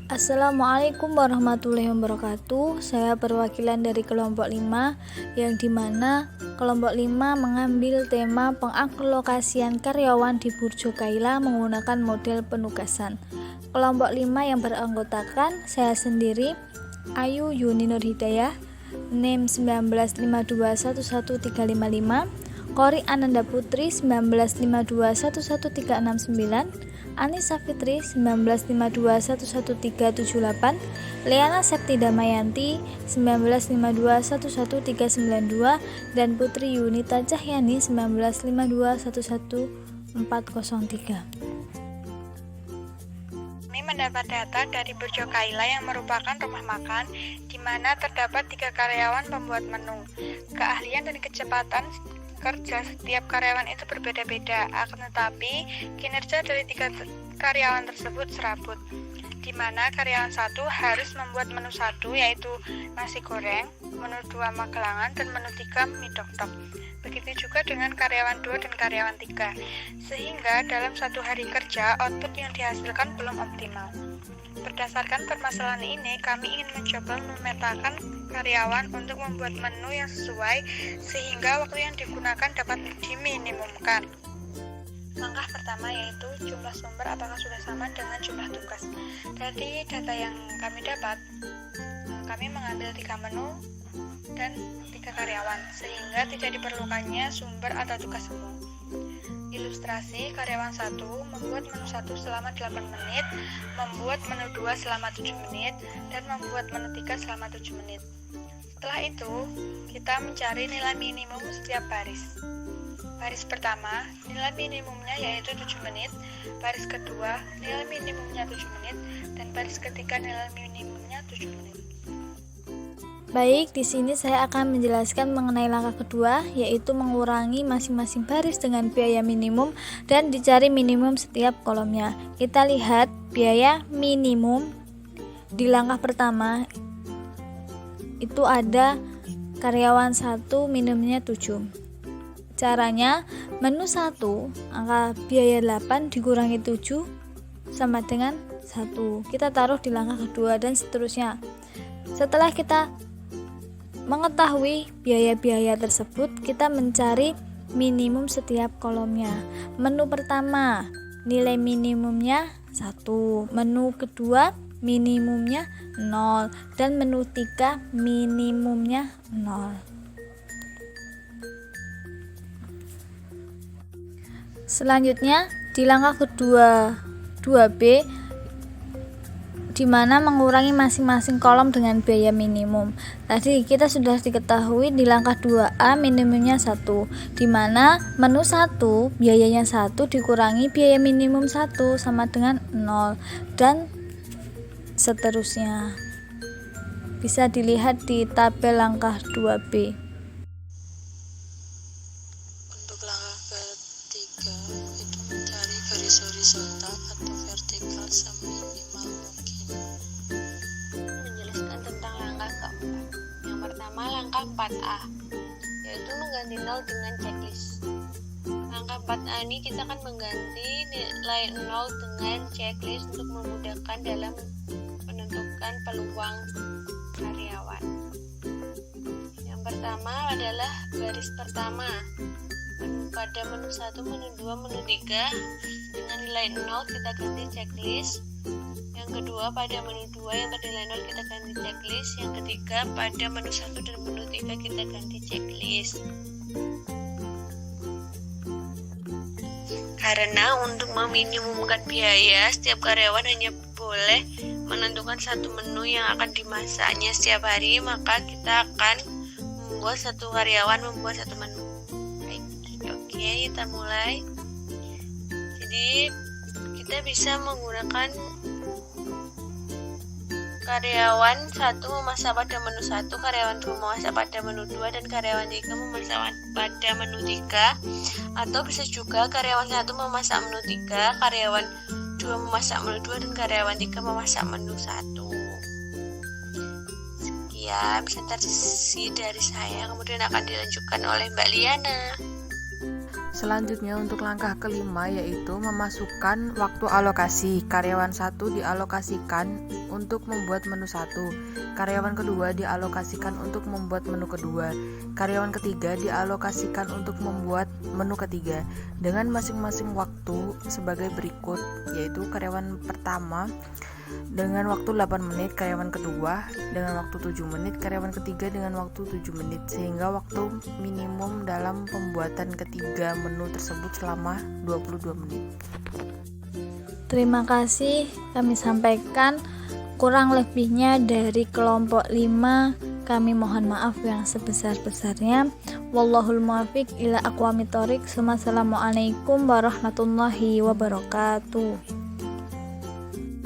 Assalamualaikum warahmatullahi wabarakatuh. Saya perwakilan dari kelompok 5 yang dimana kelompok 5 mengambil tema pengalokasian karyawan di Burjo Kaila menggunakan model penugasan. Kelompok 5 yang beranggotakan saya sendiri, Ayu Yuni Nur Hidayah, NIM 1952111355, Kori Ananda Putri 1952111369, Anissa Fitri 1952111378, Leana Septi Damayanti 1952111392, dan Putri Yunita Cahyani 1952111403. Kami mendapat data dari Burjo Kaila yang merupakan rumah makan di mana terdapat 3 karyawan pembuat menu. Keahlian dan kecepatan kerja setiap karyawan itu berbeda-beda, akan tetapi kinerja dari 3 karyawan tersebut serabut, di mana karyawan 1 harus membuat menu 1 yaitu nasi goreng, menu 2 magelangan, dan menu 3 mie dok-dok. Begitu juga dengan karyawan 2 dan karyawan 3, sehingga dalam 1 hari kerja output yang dihasilkan belum optimal. Berdasarkan permasalahan ini, kami ingin mencoba memetakan karyawan untuk membuat menu yang sesuai sehingga waktu yang digunakan dapat diminimumkan. Langkah pertama yaitu jumlah sumber apakah sudah sama dengan jumlah tugas. Dari data yang kami dapat, kami mengambil 3 menu dan 3 karyawan sehingga tidak diperlukannya sumber atau tugas semua. Ilustrasi, karyawan 1 membuat menu 1 selama 8 menit, membuat menu 2 selama 7 menit, dan membuat menu 3 selama 7 menit. Setelah itu, kita mencari nilai minimum setiap baris. Baris pertama, nilai minimumnya yaitu 7 menit, baris kedua, nilai minimumnya 7 menit, dan baris ketiga nilai minimumnya 7 menit. Baik, di sini saya akan menjelaskan mengenai langkah kedua, yaitu mengurangi masing-masing baris dengan biaya minimum dan dicari minimum setiap kolomnya. Kita lihat biaya minimum di langkah pertama itu ada karyawan 1 minimumnya 7. Caranya, menu 1 angka biaya 8 dikurangi 7 sama dengan 1. Kita taruh di langkah kedua dan seterusnya. Setelah kita mengetahui biaya-biaya tersebut, kita mencari minimum setiap kolomnya. Menu pertama, nilai minimumnya 1, menu kedua minimumnya 0, dan menu 3 minimumnya 0. Selanjutnya, di langkah kedua 2B, di mana mengurangi masing-masing kolom dengan biaya minimum. Tadi kita sudah diketahui di langkah 2A minimumnya 1, di mana menu 1 biayanya 1 dikurangi biaya minimum 1 sama dengan 0, dan seterusnya. Bisa dilihat di tabel langkah 2B. Untuk langkah ketiga itu mencari garis horizontal atau vertikal seminimal mungkin. Menjelaskan tentang langkah keempat. Yang pertama langkah 4A, yaitu mengganti 0 dengan checklist. Langkah 4A ini kita akan mengganti nilai 0 dengan checklist untuk memudahkan dalam menentukan peluang karyawan. Yang pertama adalah baris pertama. Pada menu 1, menu 2, menu 3 dengan nilai 0 kita ganti checklist. Yang kedua pada menu 2 yang bernilai 0 kita ganti checklist. Yang ketiga pada menu 1 dan menu 3 kita ganti checklist. Karena untuk meminimumkan biaya, setiap karyawan hanya boleh menentukan 1 menu yang akan dimasaknya setiap hari, maka kita akan membuat 1 karyawan membuat 1 menu. Oke, kita mulai. Jadi kita bisa menggunakan karyawan 1 memasak pada menu 1, karyawan 2 memasak pada menu 2, dan karyawan 3 memasak pada menu 3. Atau bisa juga karyawan 1 memasak menu 3, karyawan 2 memasak menu 2, dan karyawan 3 memasak menu 1. Sekian presentasi dari saya, kemudian akan dilanjutkan oleh Mbak Liana. Selanjutnya untuk langkah kelima yaitu memasukkan waktu alokasi. Karyawan 1 dialokasikan untuk membuat menu 1. Karyawan kedua dialokasikan untuk membuat menu kedua. Karyawan ketiga dialokasikan untuk membuat menu ketiga dengan masing-masing waktu sebagai berikut, yaitu karyawan pertama dengan waktu 8 menit, karyawan kedua dengan waktu 7 menit, karyawan ketiga dengan waktu 7 menit, sehingga waktu minimum dalam pembuatan ketiga menu tersebut selama 22 menit. Terima kasih kami sampaikan. Kurang lebihnya dari kelompok 5 kami mohon maaf yang sebesar-besarnya. Wallahul muwaffiq ila aqwamit thoriq. Wassalamualaikum warahmatullahi wabarakatuh.